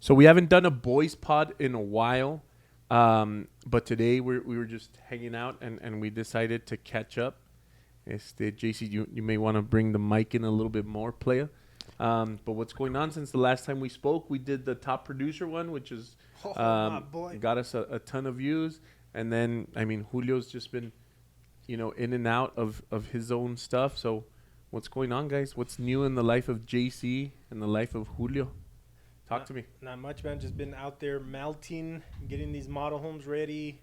So we haven't done a boys pod in a while, but today we were just hanging out and we decided to catch up. JC, you may want to bring the mic in a little bit more, playa. But what's going on since the last time we spoke? We did the top producer one, which is got us a ton of views. And then, I mean, Julio's just been, in and out of his own stuff. So what's going on, guys? What's new in the life of JC and the life of Julio? Talk to me. Not much, man. Just been out there melting, getting these model homes ready,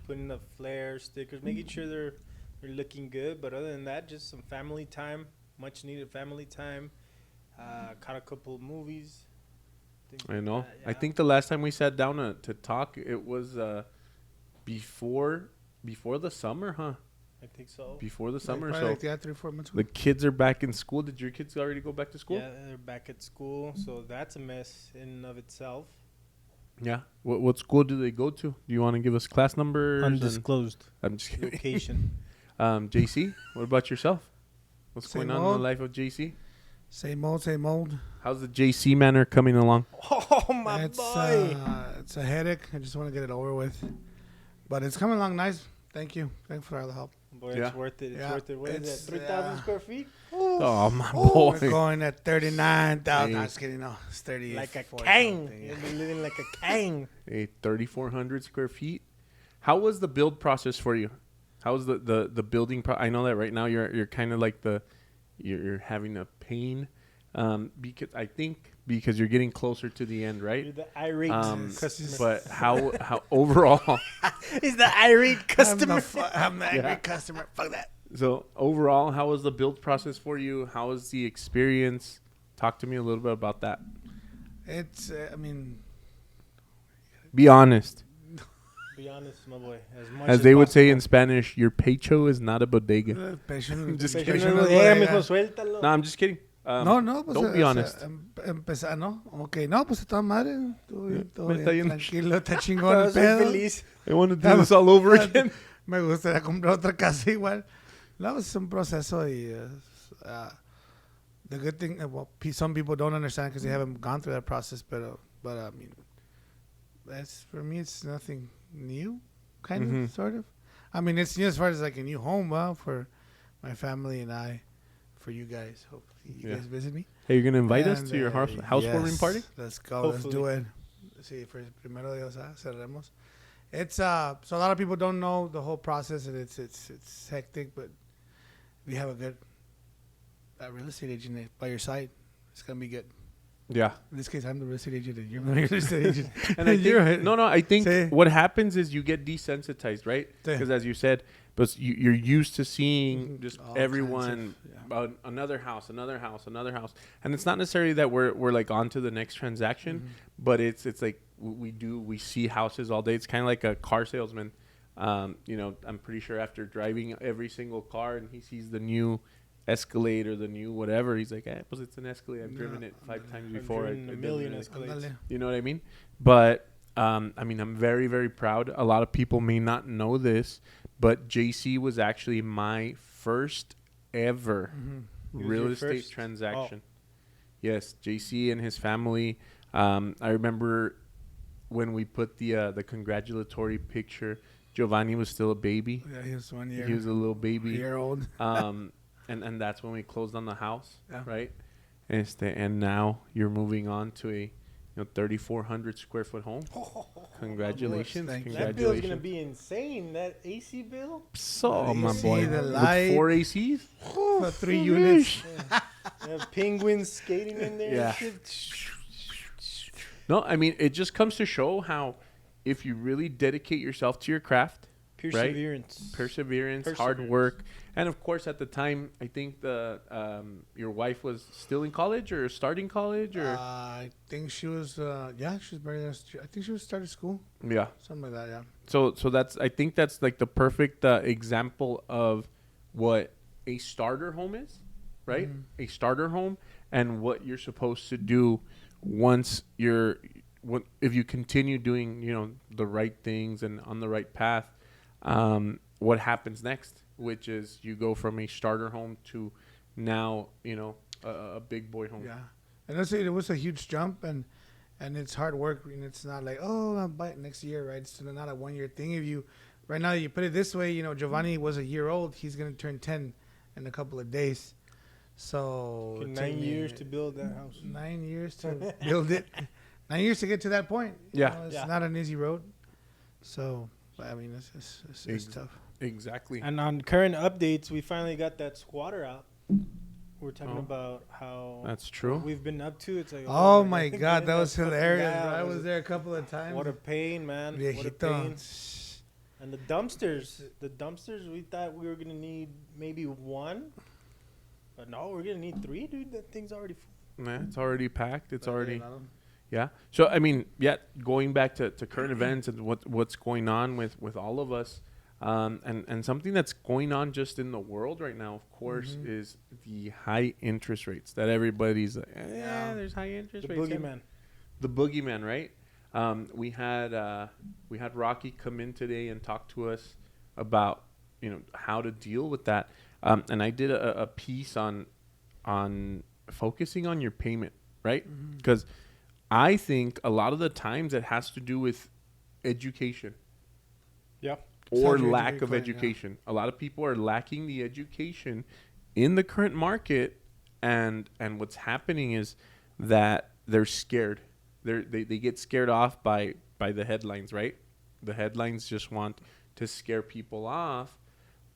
putting the flare stickers, making sure they're looking good. But other than that, just some family time, much needed family time. Caught a couple of movies. I know. Yeah. I think the last time we sat down to talk, it was before the summer, huh? I think so. Before the summer, so like 3-4 months ago. The kids are back in school. Did your kids already go back to school? Yeah, they're back at school, so that's a mess in and of itself. Yeah. What school do they go to? Do you want to give us class numbers? Undisclosed. I'm just kidding. Location. JC, what about yourself? What's Same going on old. in the life of JC? Same old. How's the JC manor coming along? Oh, my boy. It's a headache. I just want to get it over with. But it's coming along nice. Thank you. Thanks for all the help. Boy, it's worth it. It's worth it. What is that, 3,000 square feet? Oh, my boy. We're going at 39,000. No, just kidding. No, it's 30. Like a king. You'll be living like a king. 3,400 square feet. How was the build process for you? How was the building? I know that right now you're kind of like you're having a pain because you're getting closer to the end, right? You're the irate customer. But how overall? He's the irate customer. I'm the angry customer. Fuck that. So overall, how was the build process for you? How was the experience? Talk to me a little bit about that. It's, be honest. Be honest, my boy. As they would say in Spanish, your pecho is not a bodega. I'm just kidding. No, I'm just kidding. No, pues don't be honest. Empezar, ¿no? Ok, no, pues está madre. Todo está bien, bien. tranquilo, está chingón el pedo. Feliz. I want to do this all over again. Me gustaría comprar otra casa igual. No, es un proceso y the good thing, some people don't understand because they haven't gone through that process, but I mean, for me, it's nothing new, kind of, sort of. I mean, it's new as far as like a new home, for my family and I, for you guys. Hopefully you guys visit me. Hey, you're going to invite us to your housewarming party? Let's go. Hopefully. Let's do it. Sí, primero Dios, cerremos. It's so a lot of people don't know the whole process, and it's hectic, but if you have a good real estate agent by your side, it's gonna be good. Yeah. In this case, I'm the real estate agent, and you're the real estate agent. And I think what happens is you get desensitized, right? Because as you said, but you're used to seeing just everyone about another house, and it's not necessarily that we're like on to the next transaction, but it's like we see houses all day. It's kind of like a car salesman. I'm pretty sure after driving every single car and he sees the new Escalade or the new whatever, he's like, pues it's an Escalade. I've driven it 5 times before. A million Escalades. You know what I mean? But I'm very, very proud. A lot of people may not know this, but JC was actually my first ever real estate transaction. Yes, JC and his family. I remember when we put the congratulatory picture. Giovanni was still a baby. Yeah, he was 1 year. He was a little baby. 1 year old. And that's when we closed on the house, right? And now you're moving on to a 3,400 square foot home. Congratulations. Congratulations. That bill's going to be insane. That AC bill? So, my boy. The With light. 4 ACs? For 3 units. Penguins skating in there. Yeah. No, I mean, it just comes to show how if you really dedicate yourself to your craft, Perseverance, hard work. And of course, at the time, I think your wife was still in college or starting college, or I think she was. She was very. I think she was starting school. Yeah, something like that. Yeah. So I think that's like the perfect example of what a starter home is, right? A starter home, and what you're supposed to do once if you continue doing, the right things and on the right path, what happens next, which is you go from a starter home to now, a big boy home. Yeah, and it was a huge jump, and it's hard work, and it's not like, oh, I'll buy it next year, right? It's not a 1 year thing. If you right now you put it this way, Giovanni was a year old. He's gonna turn 10 in a couple of days. So 9 years to build that house. 9 years to build it. 9 years to get to that point. It's not an easy road. So I mean, it's tough. Exactly. And on current updates, we finally got that squatter out. We're talking about how that's true. What we've been up to. It's like, oh my God, that was hilarious. Bro. I was there a couple of times. What a pain, man. Viejito. What a pain. And the dumpsters, we thought we were gonna need maybe one, but no, we're gonna need 3, dude. That thing's already full. Yeah, it's already packed. It's already. Yeah. So I mean, going back to current events and what's going on with all of us, and something that's going on just in the world right now, of course, is the high interest rates that everybody's like, there's high interest rates. The boogeyman, right? We had Rocky come in today and talk to us about how to deal with that, and I did a piece on focusing on your payment, right? Because I think a lot of the times it has to do with education. Yeah. Or lack of education. Yeah. A lot of people are lacking the education in the current market, and what's happening is that they're scared. They get scared off by the headlines, right? The headlines just want to scare people off.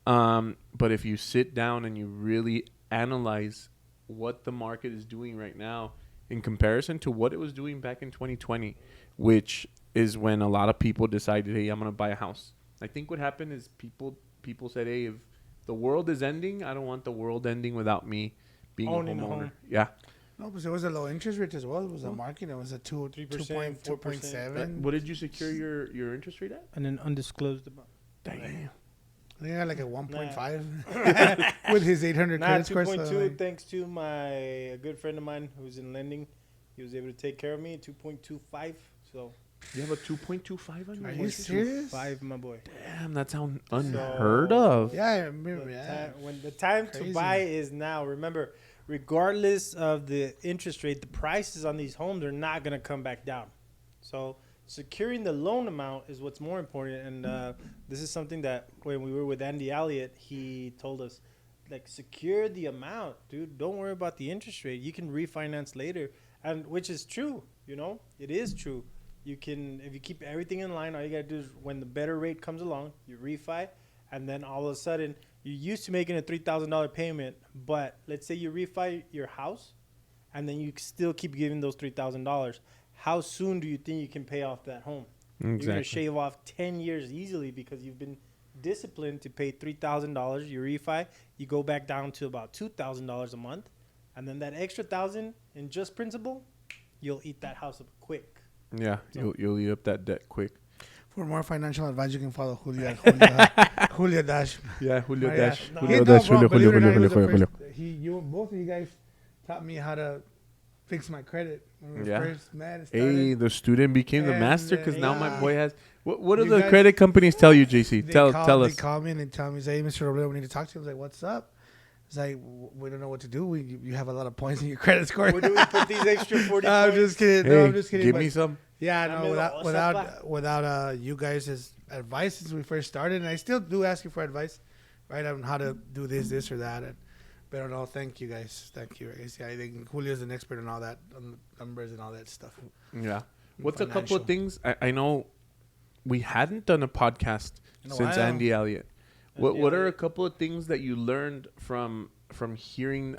But if you sit down and you really analyze what the market is doing right now in comparison to what it was doing back in 2020, which is when a lot of people decided, hey, I'm going to buy a house. I think what happened is people said, hey, if the world is ending, I don't want the world ending without me being owning a homeowner. Home. Yeah. No, but it was a low interest rate as well. It was a market. It was a 2.7. What did you secure your interest rate at? And an undisclosed amount. Damn. I got like a 1.5 with his 800 credit score. 2.2 thanks to a good friend of mine who's in lending. He was able to take care of me. 2.25. So you have a 2.25 on your? Are you serious? 5, my boy. Damn, that sounds unheard of. Yeah, I remember. When the time to buy is now. Remember, regardless of the interest rate, the prices on these homes are not going to come back down. So securing the loan amount is what's more important. And this is something that when we were with Andy Elliott, he told us, like, secure the amount, dude. Don't worry about the interest rate. You can refinance later, and which is true. It is true. You can, if you keep everything in line, all you got to do is when the better rate comes along, you refi, and then all of a sudden, you're used to making a $3,000 payment, but let's say you refi your house, and then you still keep giving those $3,000. How soon do you think you can pay off that home? Exactly. You're going to shave off 10 years easily because you've been disciplined to pay $3,000. You refi, you go back down to about $2,000 a month, and then that extra $1,000 in just principal, you'll eat that house up quick. Yeah, So you'll eat up that debt quick. For more financial advice, you can follow Julio Dash. Yeah, Julio Dash. Julio Dash. Julio. Both of you guys taught me how to fix my credit when we first met. Hey, the student became the master because now my boy has. What do the credit companies tell you, JC? Tell us. They call me and they tell me, say, hey, Mr. Robledo, we need to talk to you. I was like, what's up? It's like, we don't know what to do. You have a lot of points in your credit score. Where do we put these extra 40 points? I'm just kidding. Hey, I'm just kidding. Give me some. Yeah, no, without you guys' advice since we first started, and I still do ask you for advice, right, on how to do this or that. But no, thank you guys. Thank you. I think Julio's an expert on all that, on the numbers and all that stuff. Yeah. What's a couple of things? I know we hadn't done a podcast since Andy Elliott. What are a couple of things that you learned from hearing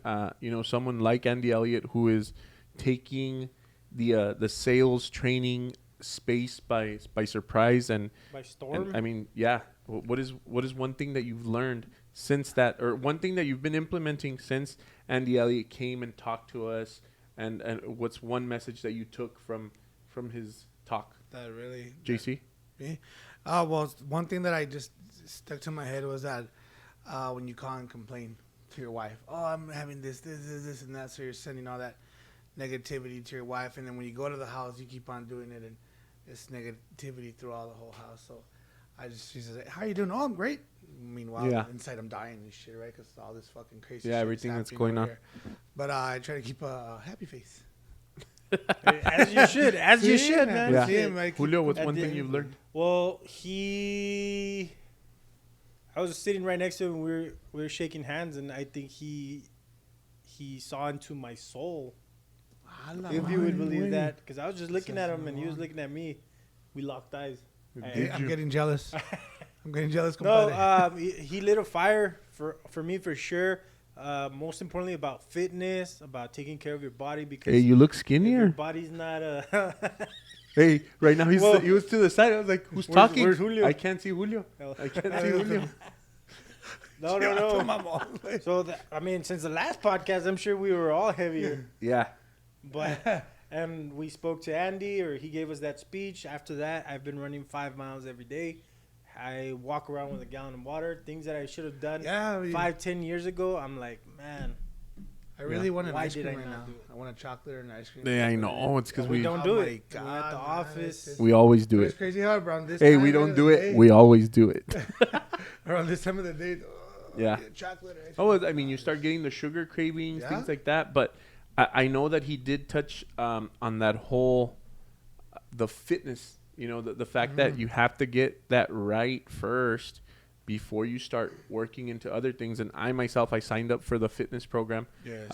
someone like Andy Elliott who is taking the sales training space by surprise and by storm? And, I mean, yeah. What is one thing that you've learned since that, or one thing that you've been implementing since Andy Elliott came and talked to us, and what's one message that you took from his talk? That really, JC? Me? Well, one thing that I just stuck to my head was that when you call and complain, to your wife. Oh, I'm having this, and that. So you're sending all that negativity to your wife, and then when you go to the house, you keep on doing it, and it's negativity throughout the whole house. So she says, "How you doing?" "Oh, I'm great." Meanwhile, inside I'm dying and shit, right? Because all this fucking crazy. Yeah, everything that's going on. Here. But I try to keep a happy face. As you should. As you should, man. Yeah. Julio, what's one thing you've learned? Well, I was sitting right next to him. We were shaking hands, and I think he saw into my soul. If you would believe that, because I was just looking at him and he was looking at me. We locked eyes. I'm getting jealous. I'm getting jealous. No, he lit a fire for me for sure. Most importantly, about fitness, about taking care of your body. Because hey, you look skinnier. your body's not Hey, right now he was to the side. I was like, who's talking? Where's Julio? I can't see Julio. I can't see Julio. No. So, since the last podcast, I'm sure we were all heavier. Yeah. But and we spoke to Andy, or he gave us that speech. After that, I've been running 5 miles every day. I walk around with a gallon of water. Things that I should have done 5-10 years ago. I'm like, man, I really want an why ice did cream I right not now. do it? I want a chocolate and ice cream. Yeah, I know. It's because we don't do it. God, We're at the office. We always do It's it. crazy how around this Hey, time we don't of do the it. day- We always do it. around this time of the day. Yeah. Chocolate or ice cream. Oh, I mean, you start getting the sugar cravings, things like that. But I know that he did touch on that whole, the fitness, the fact that you have to get that right first before you start working into other things. And I signed up for the fitness program. Yes.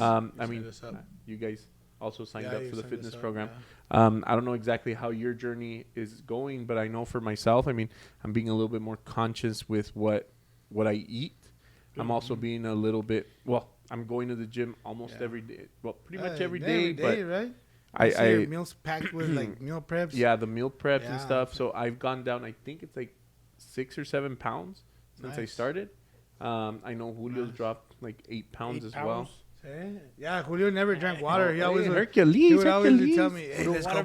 You guys also signed up for the fitness up, program. yeah. I don't know exactly how your journey is going, but I know for myself, I'm being a little bit more conscious with what I eat. I'm also being a little bit, I'm going to the gym almost every day. Well, pretty much every day, but right? I meals packed with like meal preps. Yeah, the meal preps and Yeah. stuff. So I've gone down, I think it's like 6 or 7 pounds since I Nice. started. I know Julio's dropped like 8 pounds as well. Yeah, Julio never drank water. He always would, Hercules, he would always Hercules. tell me, "Hey, let's go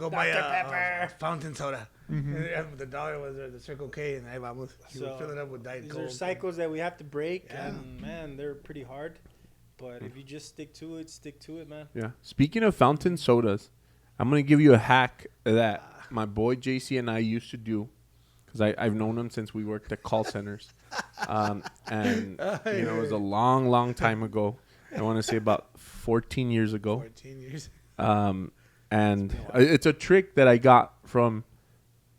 buy Dr. a Pepper. fountain soda." And the dollar was the Circle K, and I would fill it up with Diet These Coke. are cycles that we have to break, Yeah. and man, they're pretty hard. But if you just stick to it, man. Yeah. Speaking of fountain sodas, I'm going to give you a hack that my boy JC and I used to do, because I've known him since we worked at call centers. And, it was a long, long time ago. I want to say about 14 years ago. 14 years. And it's a trick that I got from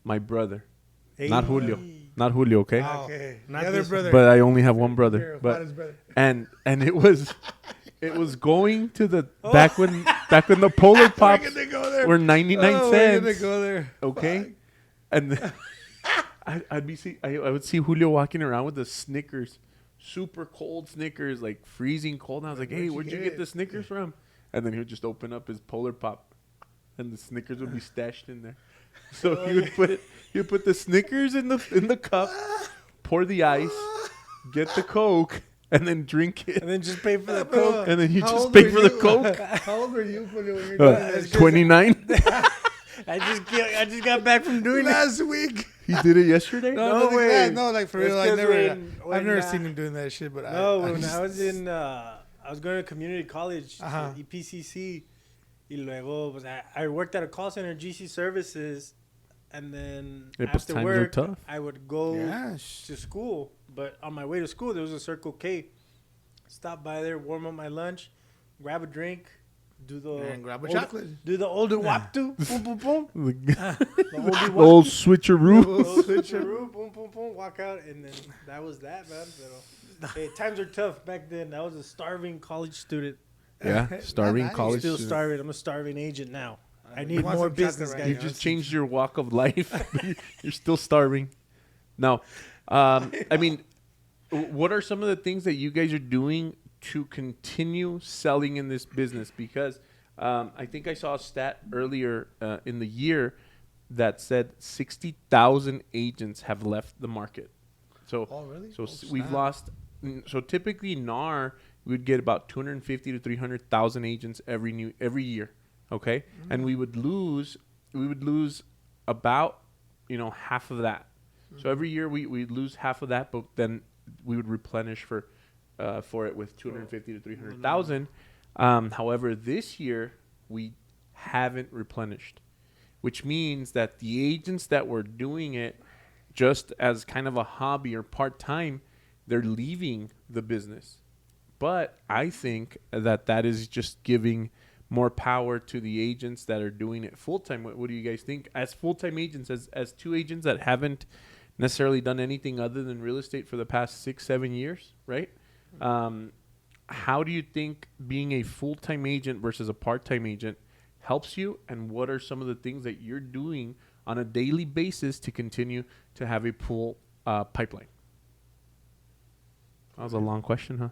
my brother. Not Julio. Not Julio, okay? Okay. Not The other this- brother. But I only have one brother. Your But father's brother. and it was going to the back when the Polar Pops We're gonna go there. were 99 We're cents. gonna go there. Okay, and then I would see Julio walking around with the Snickers, super cold Snickers, like freezing cold. And I was like, "Hey, where'd you get the Snickers from?" And then he would just open up his Polar Pop, and the Snickers would be stashed in there. So he would put the Snickers in the cup, pour the ice, get the Coke, and then drink it. And then just pay for the Coke. And then you How just old pay were for the you? Coke. How old were you when you were doing that? 29. I just got back from doing that. Last week. He did it yesterday. No nothing way. bad. No, like for It's real. I've 'cause never when, seen him doing that shit. But No, I when just- I was in, I was going to community college, Uh-huh. EPCC. Y luego, pues, I worked at a call center, GC Services, and then Yeah, but after times are work, tough. I would go Yeah, to school. But on my way to school, there was a Circle K. Stop by there, warm up my lunch, grab a drink, do the and grab a old- chocolate. do the older waptu, boom boom boom, the oldie The old waptu, switcheroo. old switcheroo, boom boom boom, walk out, and then that was that, man. Pero, hey, times are tough back then. I was a starving college student. Yeah, starving Nice. college Still student. starving. I'm a starving agent now. I You need want more some chocolate business, right guys. You now. just changed your walk of life. You're still starving. Now, I mean, what are some of the things that you guys are doing to continue selling in this business? Because I think I saw a stat earlier in the year that said 60,000 agents have left the market. So, Oh, really? so Oh, we've snap. lost. So typically, NAR we'd get about 250 to 300,000 agents every year. Okay, and we would lose about half of that. So every year we'd lose half of that, but then we would replenish for for it with 250 to 300,000. However, this year we haven't replenished, which means that the agents that were doing it just as kind of a hobby or part time, they're leaving the business. But I think that that is just giving more power to the agents that are doing it full time. What do you guys think? As full time agents, as two agents that haven't necessarily done anything other than real estate for the past 6-7 years, right? How do you think being a full time agent versus a part time agent helps you, and what are some of the things that you're doing on a daily basis to continue to have a full pipeline? That was a long question, huh?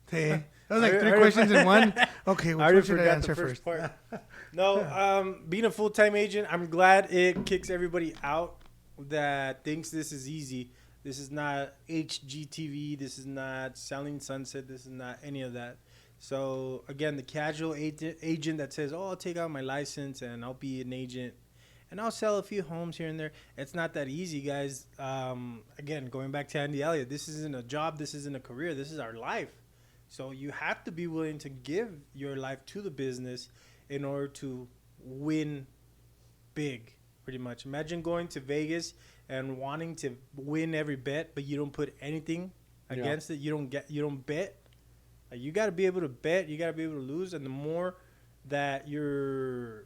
Hey, that was like three questions in one. Okay, I already what should I forgot answer the first first? part. No, being a full-time agent, I'm glad it kicks everybody out that thinks this is easy. This is not HGTV. This is not Selling Sunset. This is not any of that. So, again, the casual agent that says, oh, I'll take out my license and I'll be an agent and I'll sell a few homes here and there. It's not that easy, guys. Again, going back to Andy Elliott, this isn't a job. This isn't a career. This is our life. So you have to be willing to give your life to the business in order to win big, pretty much. Imagine going to Vegas and wanting to win every bet, but you don't put anything against it. You don't bet. Like, you got to be able to bet. You got to be able to lose. And the more that you're,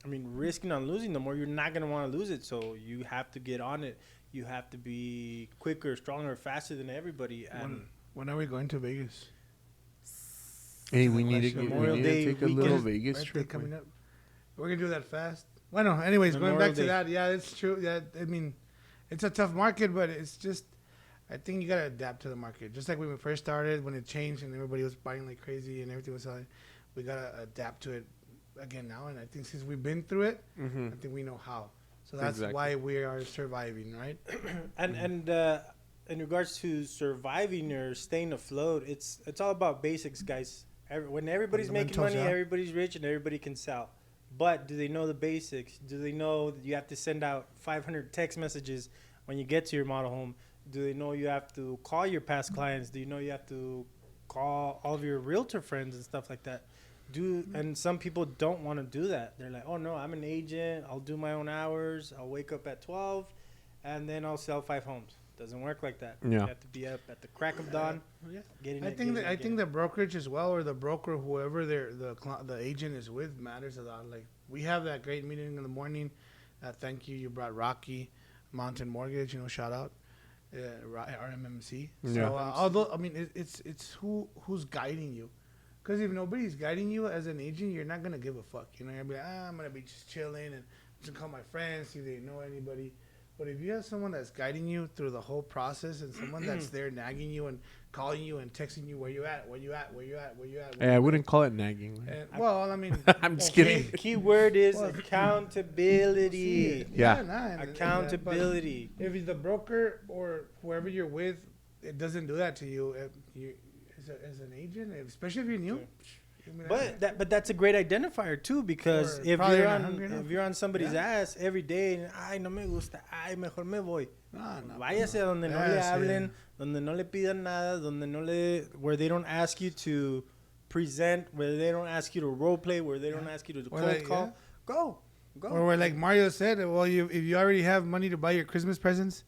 risking on losing, the more you're not going to want to lose it. So you have to get on it. You have to be quicker, stronger, faster than everybody. And when are we going to Vegas? Hey, we need to Memorial Day take a weekend. little Vegas Birthday trip. coming up. We're gonna do that fast. Well, no. Anyways, going Memorial back to Day. that, yeah, it's true. Yeah, it's a tough market, but it's just, I think you gotta adapt to the market. Just like when we first started, when it changed and everybody was buying like crazy and everything was selling, we gotta adapt to it again now. And I think since we've been through it, I think we know how. So that's why we are surviving, right? And in regards to surviving or staying afloat, it's all about basics, guys. When everybody's making money, everybody's rich, and everybody can sell. But do they know the basics? Do they know that you have to send out 500 text messages when you get to your model home? Do they know you have to call your past clients? Do you know you have to call all of your realtor friends and stuff like that? And some people don't want to do that. They're like, oh, no, I'm an agent. I'll do my own hours. I'll wake up at 12, and then I'll sell 5 homes. Doesn't work like that. Yeah. You have to be up at the crack of dawn. I think the brokerage as well, or the broker, whoever the agent is with, matters a lot. Like, we have that great meeting in the morning. Thank you. You brought Rocky, Mountain Mortgage. Shout out, RMMC. Yeah. So although it's who's guiding you, because if nobody's guiding you as an agent, you're not gonna give a fuck. You're gonna be like, I'm gonna be just chilling and just call my friends, see if they know anybody. But if you have someone that's guiding you through the whole process, and someone that's there nagging you and calling you and texting you, where you at? Hey, I wouldn't call it nagging. I'm just kidding. Key word is accountability. Yeah. Accountability. If the broker or whoever you're with, it doesn't do that to you, as an agent, especially if you're new. But that's a great identifier too, because if you're on somebody's ass every day, and ay, no me gusta, ay, mejor me voy. Váyase donde no le hablen, donde no le pidan nada, where they don't ask you to present, where they don't ask you to role play, where they don't ask you to cold call. Go. Or where, like Mario said, well, if you already have money to buy your Christmas presents,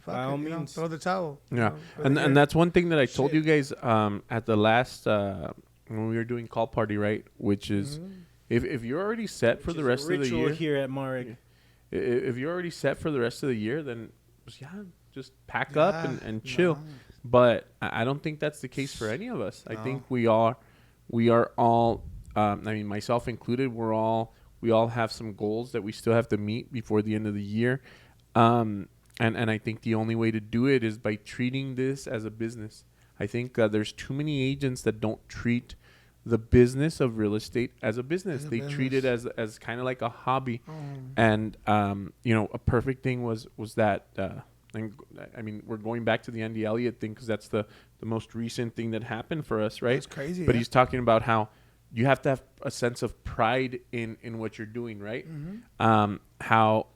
by all means, throw the towel. Yeah, and that's one thing that I told you guys at the last when we were doing call party, right? Which is if you're already set for the rest of the year here at MAREG, if you're already set for the rest of the year, then just pack up and chill. But I don't think that's the case for any of us. I think we are all. Myself included. We all have some goals that we still have to meet before the end of the year. And I think the only way to do it is by treating this as a business. I think there's too many agents that don't treat the business of real estate as a business. They treat it as kind of like a hobby. And a perfect thing was that. We're going back to the Andy Elliott thing because that's the most recent thing that happened for us, right? That's crazy. But he's talking about how you have to have a sense of pride in what you're doing, right? How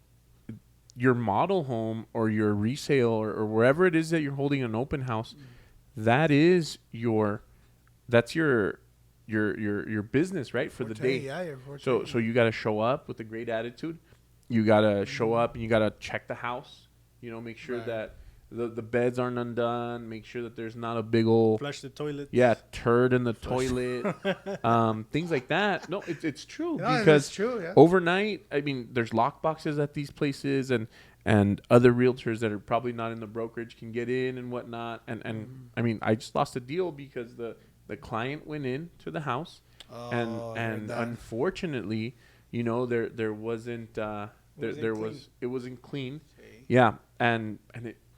your model home or your resale or wherever it is that you're holding an open house, that is that's your business, right, for the day. Yeah, your forte. So you got to show up with a great attitude. You got to show up and you got to check the house. Make sure that the beds aren't undone. Make sure that there's not a big old Flush the toilet. turd in the toilet. Things like that. No, it's true No, because it's true, yeah. overnight, I mean, there's lock boxes at these places and other realtors that are probably not in the brokerage can get in and whatnot. And I mean, I just lost a deal because the client went in to the house and unfortunately, there wasn't it wasn't clean. Yeah, and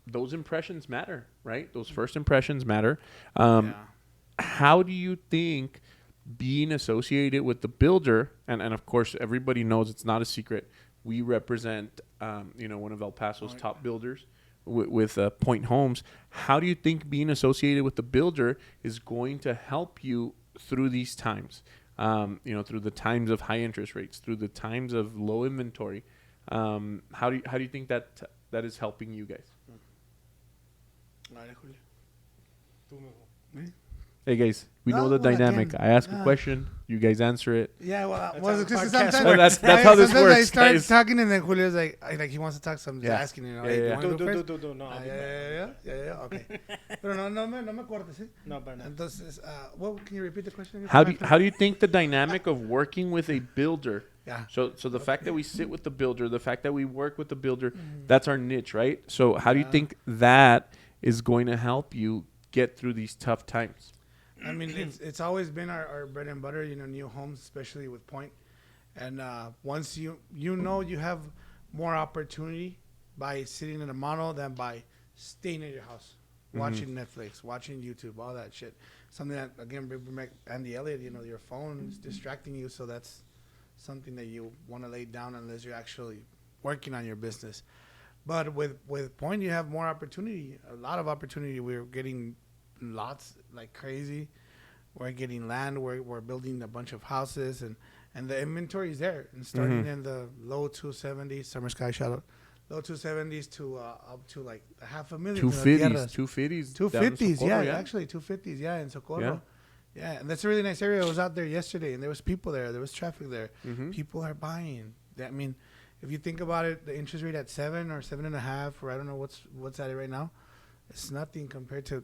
those impressions matter, right? Those first impressions matter. How do you think being associated with the builder, and of course everybody knows it's not a secret, we represent one of El Paso's top builders with Point Homes. How do you think being associated with the builder is going to help you through these times? Through the times of high interest rates, through the times of low inventory. How do you think that is helping you guys? Hey guys, we know the dynamic. Again, I ask a question, you guys answer it. Yeah, well, That's how this works. I start Guys. talking and then Julio's like he wants to talk, so I'm just asking, Yeah, hey, yeah. you wanna go first? No. Yeah, okay. Pero no me cortes, ¿eh? No, but no. Entonces, can you repeat the question again? How do you think the dynamic of working with a builder? Yeah. So the fact that we sit with the builder, the fact that we work with the builder, that's our niche, right? So how do you think that is going to help you get through these tough times? I mean, it's always been our bread and butter, new homes, especially with Point. And once you have more opportunity by sitting in a model than by staying at your house, watching Netflix, watching YouTube, all that shit. Something that, again, Andy Elliott, your phone is distracting you, so that's something that you want to lay down unless you're actually working on your business. But with Point, you have more opportunity, a lot of opportunity. We're getting lots like crazy. We're getting land. We're building a bunch of houses, and the inventory is there. And starting in the low 270s, Summer Sky shout out, low 270s to up to like $500,000. 250s, actually 250s, in Socorro. Yeah, and that's a really nice area. I was out there yesterday, and there was people there. There was traffic there. People are buying. I mean, if you think about it, the interest rate at 7 or 7.5, or I don't know what's at it right now, it's nothing compared to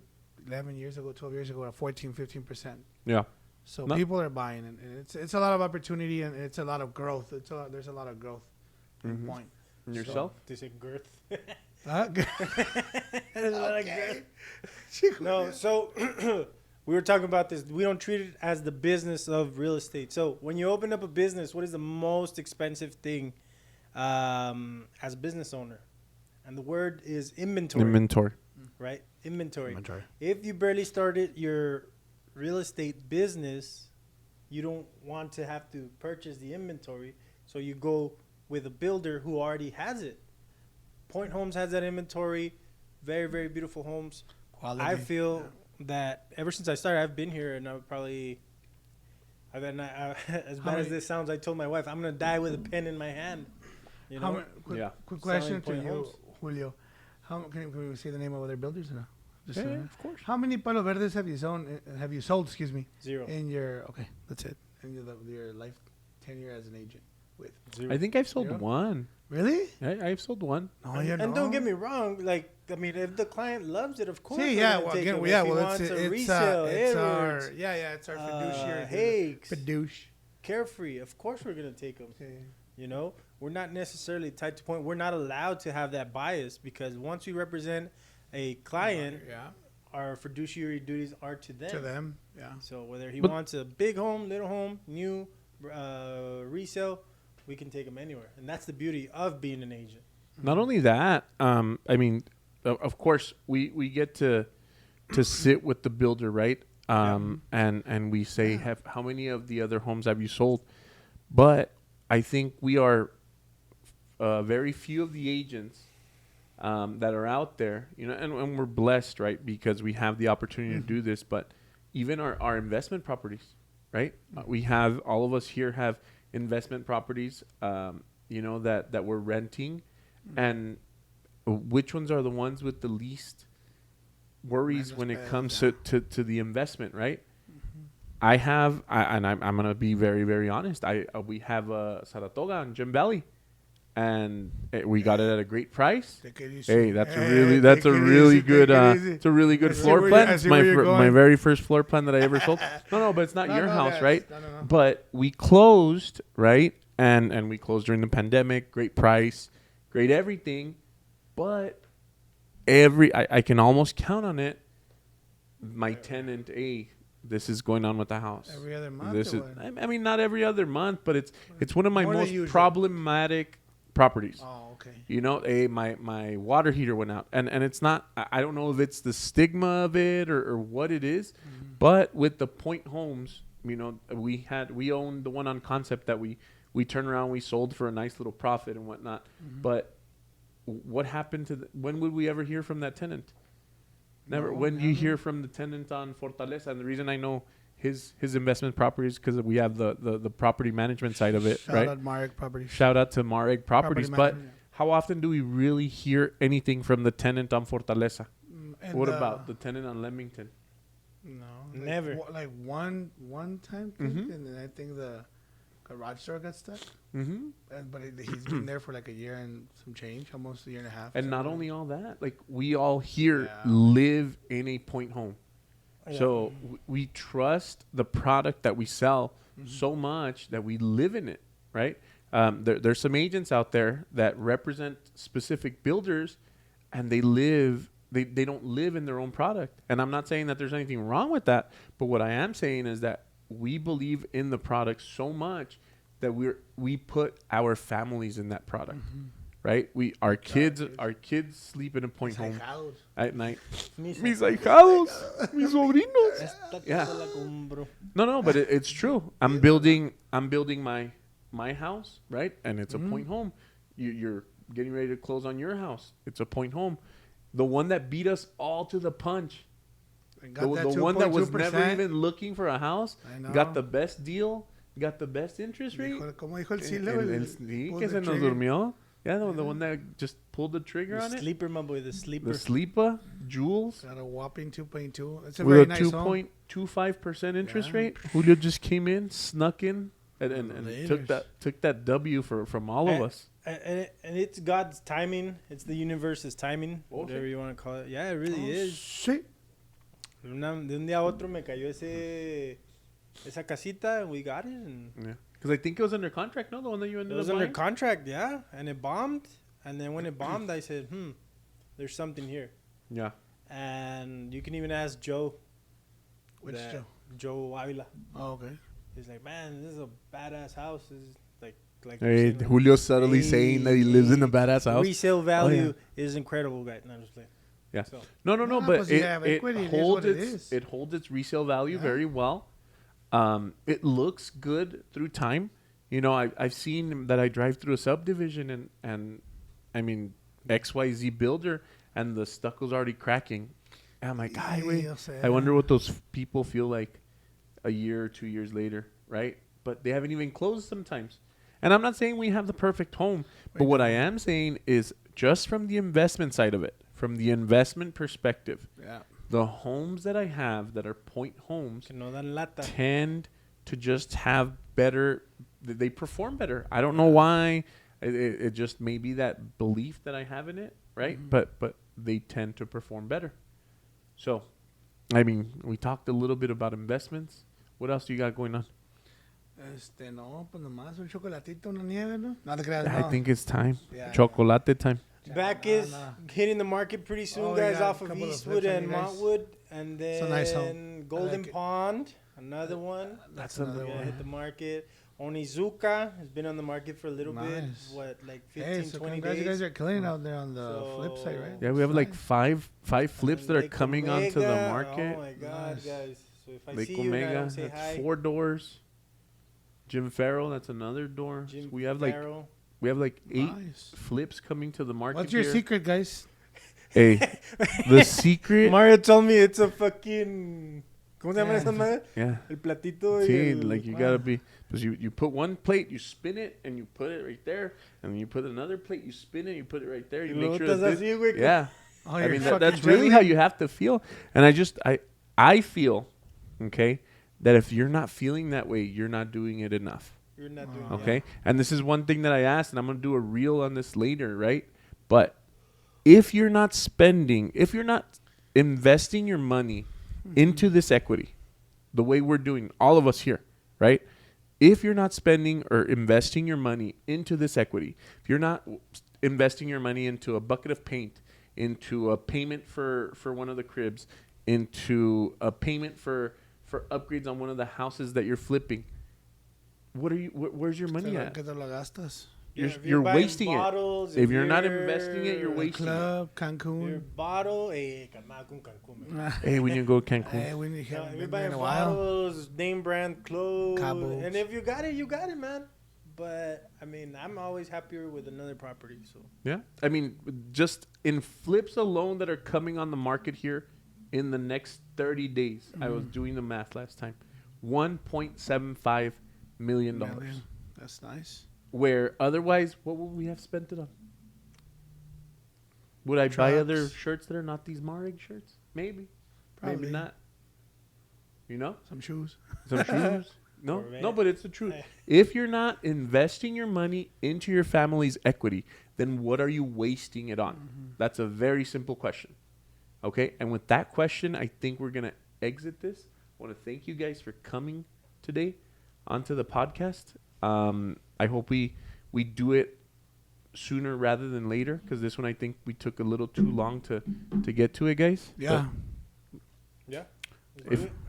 11 years ago, 12 years ago, at 14-15%. Yeah. So people are buying, and it's a lot of opportunity, and it's a lot of growth. There's a lot of growth in Point. And yourself? They say girth. There's a lot of girth. No, so we were talking about this. We don't treat it as the business of real estate. So when you open up a business, what is the most expensive thing as a business owner? And the word is inventory. Right? Inventory. If you barely started your real estate business, you don't want to have to purchase the inventory. So you go with a builder who already has it. Point Homes has that inventory. Very, very beautiful homes. Quality. I feel that ever since I started, I've been here, and as bad as this sounds, I told my wife, I'm going to die with a pen in my hand. Quick question to you, Julio. Can we say the name of other builders or no? Of course. How many Palo Verdes have you sold? 0. In your that's it. In your life tenure as an agent with 0. I think I've sold 1. Really? I've sold 1. And don't get me wrong. Like, I mean, if the client loves it, of course. It's our fiduciary. Fidouche. Carefree. Of course, we're gonna take them. Okay. We're not necessarily tied to Point. We're not allowed to have that bias because once we represent a client, our fiduciary duties are to them. Yeah. So whether he wants a big home, little home, new, resale, we can take him anywhere, and that's the beauty of being an agent. Not only that, I mean, of course, we get to sit with the builder, right? And we say, how many of the other homes have you sold? But I think we are very few of the agents that are out there, and we're blessed, right? Because we have the opportunity to do this, but even our investment properties, right? We have, all of us here have investment properties, that we're renting. And which ones are the ones with the least worries Menos when it pedos, comes yeah. to the investment, right? I'm gonna be very, very honest. We have a Saratoga on Gem Valley, and we got it at a great price. Take it easy. Hey, that's Hey, a really good it's a really good I see floor where plan. I It's see my where you're my going. very first floor plan that I ever sold. No, but it's not your house, right? No. But we closed, right? And we closed during the pandemic. Great price, great everything. But I can almost count on it. My tenant, this is going on with the house. Every other month. This or is, what? I mean, not every other month, but it's one of my More than most usual. problematic properties. Oh, okay. You know, my water heater went out, and it's not. I don't know if it's the stigma of it or what it is, but with the point homes, you know, we owned the one on Concept that we turned around, we sold for a nice little profit and whatnot. But what happened to when would we ever hear from that tenant? Never. No, When you never. hear from the tenant on Fortaleza, and the reason I know his investment properties because we have the property management side of it, Shout right? out MAREG Properties. Shout out to MAREG Properties. But management, how often do we really hear anything from the tenant on Fortaleza? yeah. What about the tenant on Leamington? No, Never. Like one time thing, Mhm. and then I think the garage door got stuck. Mm-hmm. But he's been there for like a year and some change, almost a year and a half. And not so- only all that, like we all here Yeah. live in a point home. Yeah. So we trust the product that we sell so much that we live in it, right? There's some agents out there that represent specific builders, and they don't live in their own product. And I'm not saying that there's anything wrong with that, but what I am saying is that we believe in the product so much that we put our families in that product, right? Our kids sleep in a point It's like home house. at night. Mis Mis ahijados, mis sobrinos. Esta Yeah. te la compro. No, but it's true. I'm building my house, right? And it's a point home. You're getting ready to close on your house. It's a point home. The one that beat us all to the punch. And The got that one that was never 2.2%. even looking for a house. I know. Got the best deal. Got the best interest rate. Como dijo el And- Silo, and- el- and sí, pulled que the se nos trigger. durmió. Yeah, the one that just pulled the trigger The on it. sleeper, my boy, the sleeper. The sleeper, Jules. Got a whopping 2.2. It's a With very a nice home. 2.25% interest Yeah. rate. Julio just came in, snuck in, and took Laters. that W from all of us. And it's God's timing. It's the universe's timing, Oh, whatever shit. you want to call it. Yeah, it really Oh, is. shit. De un día a otro me cayó esa casita, and we got it. And Yeah, because I think it was under contract. No, the one that you it ended was up under buying. contract, yeah. And it bombed. And then when it bombed, I said, there's something here. Yeah, And you can even ask Joe. Which that- Joe? Joe Avila. Oh, okay. He's like, man, this is a badass house. This is like hey, you're saying, like, Julio subtly saying that he lives in a badass house. resale value is incredible, guys. No, I'm just playing. Yeah. So, No, No, but pues, you have it equity, it is holds what it its is. it holds its resale value Yeah. very well. It looks good through time. You know, I've seen that I drive through a subdivision and I mean XYZ builder and the stucco's already cracking. And I'm like, "Ay, güey, Sí, o sea. I wonder what those people feel like a year or 2 years later, right? But they haven't even closed sometimes. And I'm not saying we have the perfect home, but what I am saying is just from the investment side of it, from the investment perspective, Yeah. the homes that I have that are point homes que no dan lata. tend to just have better, they perform better. I don't know why. It just may be that belief that I have in it, right? But they tend to perform better. So, I mean, we talked a little bit about investments. What else do you got going on? No, pues nomás un chocolatito, una nieve, ¿no? No te creas, I no. think it's time. Yeah, Chocolate time. Back Nah, is nah. hitting the market pretty soon, Oh, guys, yeah, off of couple of Eastwood flips on and you guys. Montwood. And It's then a nice home. Golden like it. Pond, another one. That's another another Yeah, one. hit the market. Onizuka has been on the market for a little bit. Nice. What, like 15, Hey, so 20 congrats, days? you guys are killing it out there on the flip side, right? Yeah, we have like Nice. five flips And that are Lake coming onto the Omega. market. Oh my God, Nice. guys! So if I Lake see you and I Omega, don't say that's hi, 4 doors. Jim Farrell, that's another door. Jim we have Farrell. like 8 Nice. flips coming to the market. What's your here. secret, guys? Hey, the secret. Mario told me it's a fucking. ¿Cómo se llama Yeah. esa madre? Yeah. El platito. y See, el- like you gotta be, because you put one plate, you spin it, and you put it right there, and then you put another plate, you spin it, you put it right there. You Y make luego sure estás that así, güey, yeah, Oh, I you're mean, fucking that's really dreaming? how you have to feel. And I feel, okay, that if you're not feeling that way, you're not doing it enough. You're not doing Okay. And this is one thing that I asked, and I'm going to do a reel on this later, right? But if you're not investing your money into this equity, the way we're doing, all of us here, right? If you're not spending or investing your money into this equity, if you're not investing your money into a bucket of paint, into a payment for one of the cribs, into a payment for upgrades on one of the houses that you're flipping, where's your money at? Que te lo gastas. You're buying wasting it. bottles, If you're not investing it, you're wasting it. Club, Your Cancun. bottle, Cancun. Man. Hey, we need to go to Cancun. Hey, we need to No, have if you're in buying a while. bottles, name brand clothes, Cabos. and if you got it, man. But I mean, I'm always happier with another property. So Yeah. I mean, just in flips alone that are coming on the market here in the next 30 days, I was doing the math last time, $1.75 million. Million. That's nice. Where otherwise, what would we have spent it on? Would I buy other Trucks. shirts that are not these MAREG shirts? Maybe. Probably. Maybe not. You know? Some shoes. Some shoes. No, Or no, but it's the truth. If you're not investing your money into your family's equity, then what are you wasting it on? That's a very simple question. Okay? And with that question, I think we're going to exit this. I want to thank you guys for coming today onto the podcast. I hope we do it sooner rather than later, because this one I think we took a little too long to get to it, guys. Yeah. yeah.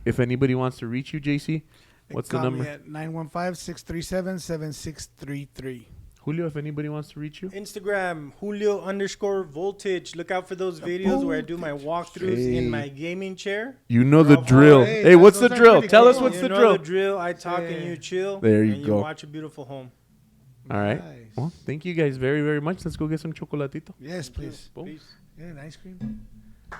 If anybody wants to reach you, JC, what's the Call number? me at 915-637-7633. Julio, if anybody wants to reach you. Instagram Julio_voltage. Look out for those videos where I do my walkthroughs in my gaming chair. You know the Oh, drill. hey, Hey, what's the those are drill? pretty Tell us cool. what's you the know drill. the drill. I talk and you chill. There you and go. You watch a beautiful home. All right. Nice. Well, thank you guys very, very much. Let's go get some chocolatito. Yes, please. Boom. Peace. Yeah, an ice cream.